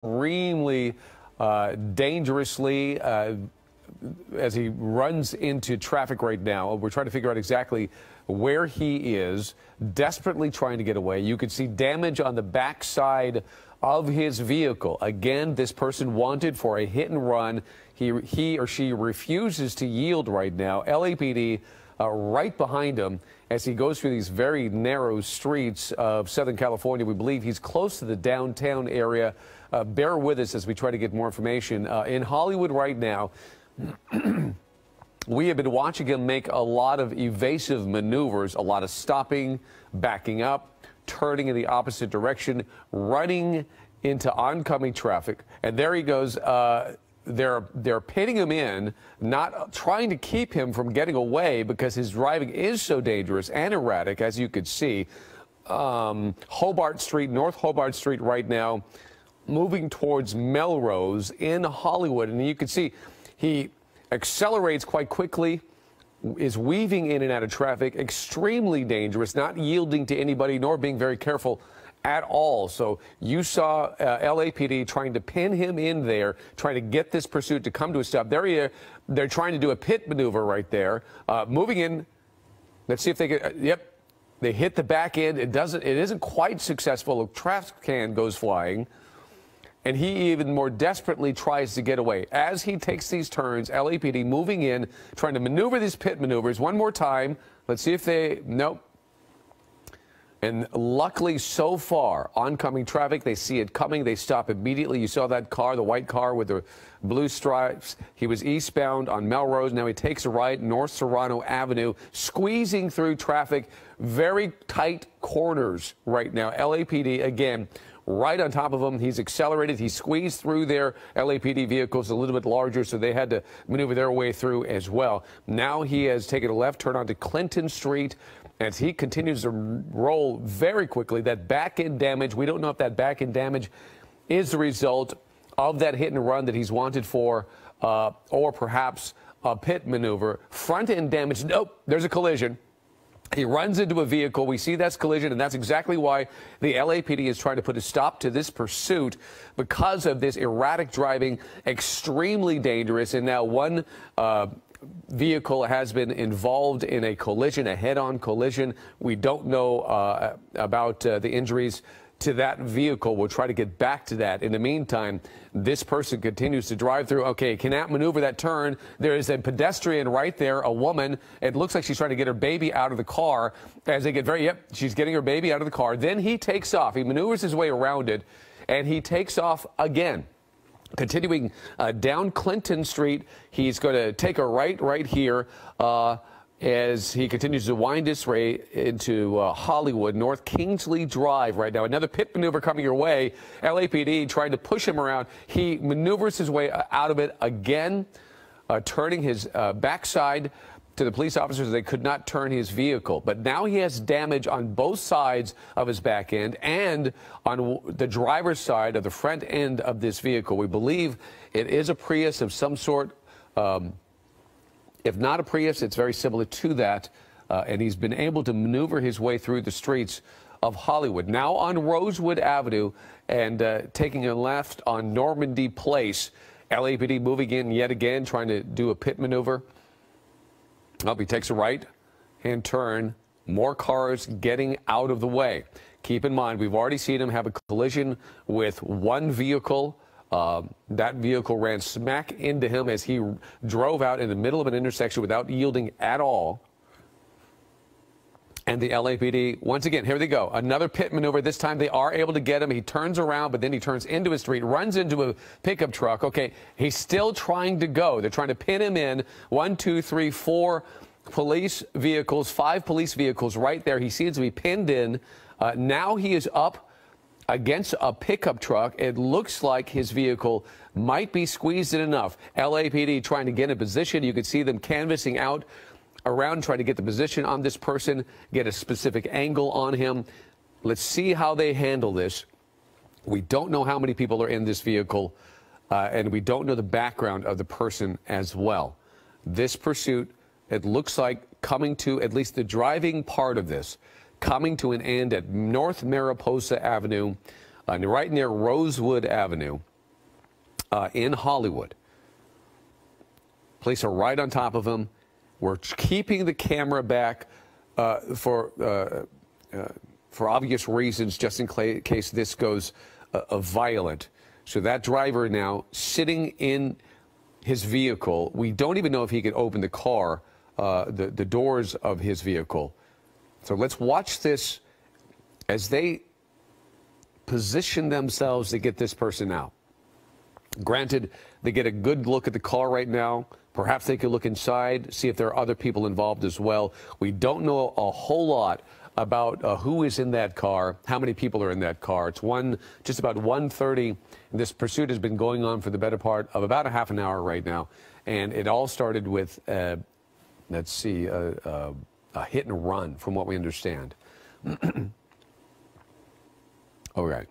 extremely dangerously as he runs into traffic right now. We're trying to figure out exactly where he is, desperately trying to get away. You can see damage on the backside of his vehicle. Again, this person wanted for a hit and run. He or she refuses to yield right now. LAPD right behind him as he goes through these very narrow streets of Southern California. We believe he's close to the downtown area. Bear with us as we try to get more information. In Hollywood right now, we have been watching him make a lot of evasive maneuvers, a lot of stopping, backing up, turning in the opposite direction, running into oncoming traffic. And there he goes. They're pitting him in, not trying to keep him from getting away because his driving is so dangerous and erratic, as you could see. Hobart Street, North Hobart Street right now, moving towards Melrose in Hollywood. And you can see he accelerates quite quickly, is weaving in and out of traffic, extremely dangerous, not yielding to anybody, nor being very careful at all. So you saw LAPD trying to pin him in there, trying to get this pursuit to come to a stop. They're trying to do a pit maneuver right there, moving in. Let's see if they can. Yep, they hit the back end. It isn't quite successful. A trash can goes flying, and he even more desperately tries to get away. As he takes these turns, LAPD moving in, trying to maneuver these pit maneuvers one more time. Let's see if they, nope. And luckily, so far, oncoming traffic, they see it coming. They stop immediately. You saw that car, the white car with the blue stripes. He was eastbound on Melrose. Now he takes a right, North Serrano Avenue, squeezing through traffic. Very tight corners right now. LAPD, again, right on top of him. He's accelerated. He squeezed through their LAPD vehicles, a little bit larger, so they had to maneuver their way through as well. Now he has taken a left turn onto Clinton Street. As he continues to roll very quickly, that back-end damage, we don't know if that back-end damage is the result of that hit and run that he's wanted for, or perhaps a pit maneuver. Front-end damage, nope, there's a collision. He runs into a vehicle. We see that's collision, and that's exactly why the LAPD is trying to put a stop to this pursuit because of this erratic driving, extremely dangerous, and now one vehicle has been involved in a collision, a head-on collision. We don't know about the injuries to that vehicle. We'll try to get back to that. In the meantime, this person continues to drive through. Okay, cannot maneuver that turn. There is a pedestrian right there, a woman. It looks like she's trying to get her baby out of the car. As they get she's getting her baby out of the car. Then he takes off. He maneuvers his way around it, and he takes off again. Continuing down Clinton Street, he's going to take a right here as he continues to wind his way into Hollywood, North Kingsley Drive right now. Another pit maneuver coming your way. LAPD trying to push him around. He maneuvers his way out of it again, turning his backside to the police officers. They could not turn his vehicle. But now he has damage on both sides of his back end and on the driver's side of the front end of this vehicle. We believe it is a Prius of some sort. If not a Prius, it's very similar to that. And he's been able to maneuver his way through the streets of Hollywood. Now on Rosewood Avenue and taking a left on Normandy Place. LAPD moving in yet again, trying to do a pit maneuver. He takes a right-hand turn. More cars getting out of the way. Keep in mind, we've already seen him have a collision with one vehicle. That vehicle ran smack into him as he drove out in the middle of an intersection without yielding at all. And the LAPD, once again, here they go. Another pit maneuver. This time they are able to get him. He turns around, but then he turns into a street, runs into a pickup truck. Okay, he's still trying to go. They're trying to pin him in. 1, 2, 3, 4 police vehicles, 5 police vehicles right there. He seems to be pinned in. Now he is up against a pickup truck. It looks like his vehicle might be squeezed in enough. LAPD trying to get in position. You can see them canvassing out around, trying to get the position on this person, get a specific angle on him. Let's see how they handle this. We don't know how many people are in this vehicle, and we don't know the background of the person as well. This pursuit, it looks like coming to, at least the driving part of this, coming to an end at North Mariposa Avenue, right near Rosewood Avenue. in Hollywood. Police are right on top of him. We're keeping the camera back for obvious reasons, just in case this goes violent. So that driver now sitting in his vehicle. We don't even know if he can open the car, the doors of his vehicle. So let's watch this as they position themselves to get this person out. Granted, they get a good look at the car right now. Perhaps they could look inside, see if there are other people involved as well. We don't know a whole lot about who is in that car, how many people are in that car. It's just about 1:30. This pursuit has been going on for the better part of about a half an hour right now. And it all started with, let's see, a hit and run, from what we understand. All right.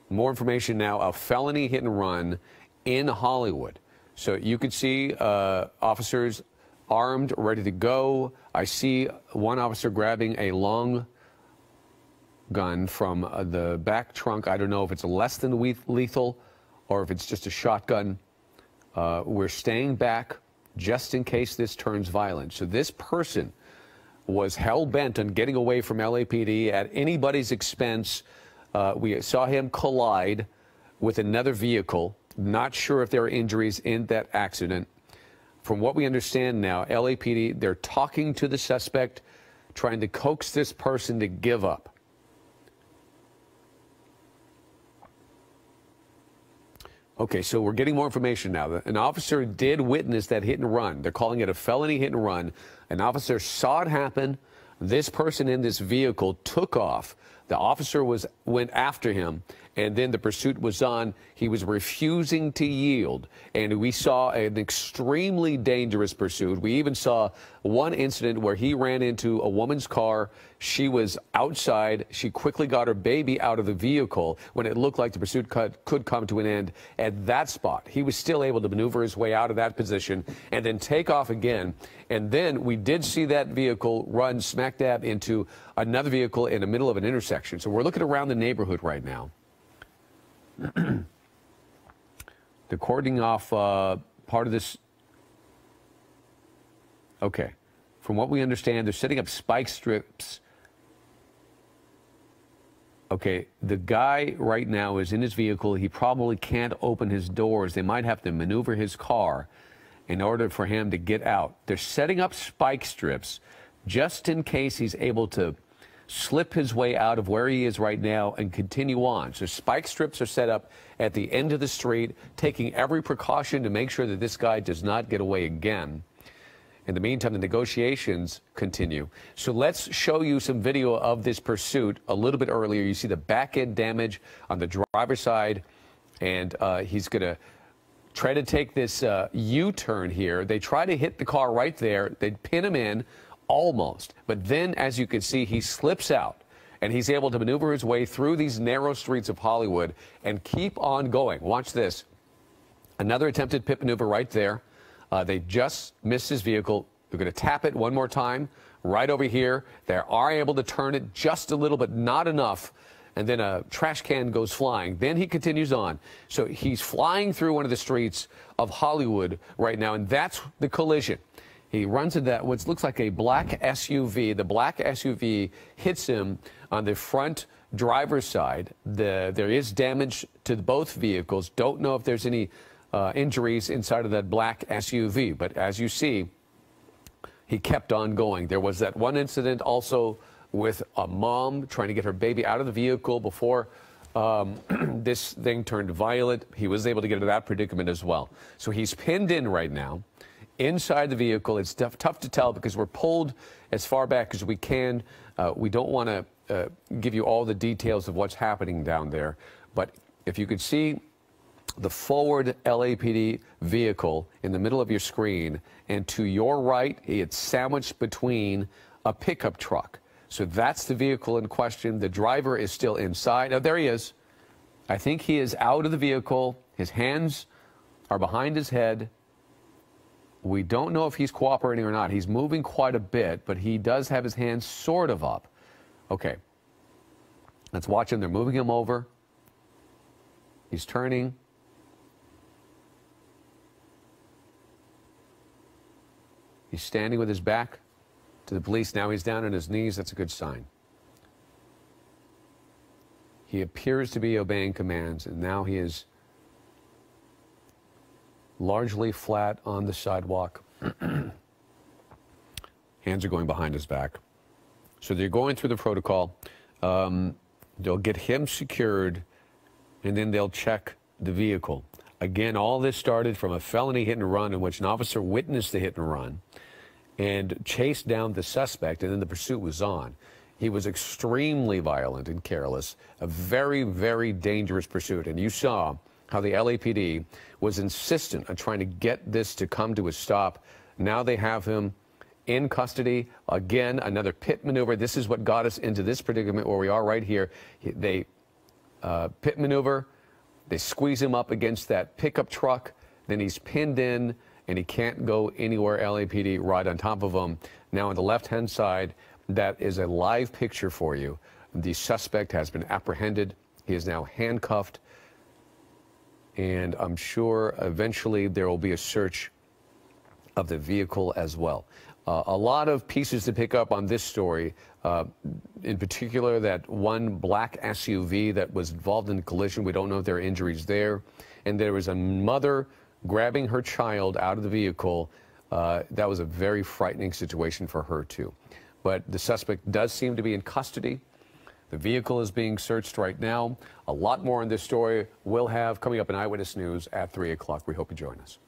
More information now, a felony hit and run in Hollywood. So you could see officers armed, ready to go. I see one officer grabbing a long gun from the back trunk. I don't know if it's less than lethal or if it's just a shotgun. We're staying back just in case this turns violent. So this person was hell-bent on getting away from LAPD at anybody's expense. We saw him collide with another vehicle. Not sure if there are injuries in that accident. From what we understand now, LAPD, they're talking to the suspect, trying to coax this person to give up. Okay, so we're getting more information now. An officer did witness that hit and run. They're calling it a felony hit and run. An officer saw it happen. This person in this vehicle took off. The officer went after him, and then the pursuit was on. He was refusing to yield, and we saw an extremely dangerous pursuit. We even saw one incident where he ran into a woman's car. She was outside. She quickly got her baby out of the vehicle when it looked like the pursuit could come to an end. At that spot, he was still able to maneuver his way out of that position and then take off again. And then we did see that vehicle run smack dab into another vehicle in the middle of an intersection. So we're looking around the neighborhood right now. They're cordoning off part of this. Okay. From what we understand, they're setting up spike strips. Okay, the guy right now is in his vehicle. He probably can't open his doors. They might have to maneuver his car in order for him to get out. They're setting up spike strips just in case he's able to slip his way out of where he is right now and continue on. So spike strips are set up at the end of the street, taking every precaution to make sure that this guy does not get away again. In the meantime, the negotiations continue. So let's show you some video of this pursuit. A little bit earlier, you see the back end damage on the driver's side, and he's going to try to take this U-turn here. They try to hit the car right there. They pin him in almost. But then, as you can see, he slips out, and he's able to maneuver his way through these narrow streets of Hollywood and keep on going. Watch this. Another attempted pit maneuver right there. They just missed his vehicle. They're going to tap it one more time right over here. They are able to turn it just a little, but not enough. And then a trash can goes flying. Then he continues on. So he's flying through one of the streets of Hollywood right now, and that's the collision. He runs into that, what looks like a black SUV. The black SUV hits him on the front driver's side. There is damage to both vehicles. Don't know if there's any injuries inside of that black SUV. But as you see, he kept on going. There was that one incident also with a mom trying to get her baby out of the vehicle before this thing turned violent. He was able to get into that predicament as well. So he's pinned in right now inside the vehicle. It's tough to tell because we're pulled as far back as we can. We don't want to give you all the details of what's happening down there. But if you could see the forward LAPD vehicle in the middle of your screen, and to your right, it's sandwiched between a pickup truck. So that's the vehicle in question. The driver is still inside. Oh, there he is. I think he is out of the vehicle. His hands are behind his head. We don't know if he's cooperating or not. He's moving quite a bit, but he does have his hands sort of up. Okay. Let's watch him. They're moving him over. He's turning. He's standing with his back to the police. Now he's down on his knees. That's a good sign. He appears to be obeying commands, and now he is largely flat on the sidewalk. Hands are going behind his back. So they're going through the protocol. They'll get him secured, and then they'll check the vehicle. Again, all this started from a felony hit and run in which an officer witnessed the hit and run and chased down the suspect, and then the pursuit was on. He was extremely violent and careless, a very, very dangerous pursuit. And you saw how the LAPD was insistent on trying to get this to come to a stop. Now they have him in custody. Again, another pit maneuver. This is what got us into this predicament where we are right here. They pit maneuver. They squeeze him up against that pickup truck. Then he's pinned in, and he can't go anywhere. LAPD right on top of him. Now on the left-hand side, that is a live picture for you. The suspect has been apprehended. He is now handcuffed. And I'm sure eventually there will be a search of the vehicle as well. A lot of pieces to pick up on this story, in particular that one black SUV that was involved in the collision. We don't know if there are injuries there. And there was a mother grabbing her child out of the vehicle. That was a very frightening situation for her, too. But the suspect does seem to be in custody. The vehicle is being searched right now. A lot more on this story we'll have coming up in Eyewitness News at 3 o'clock. We hope you join us.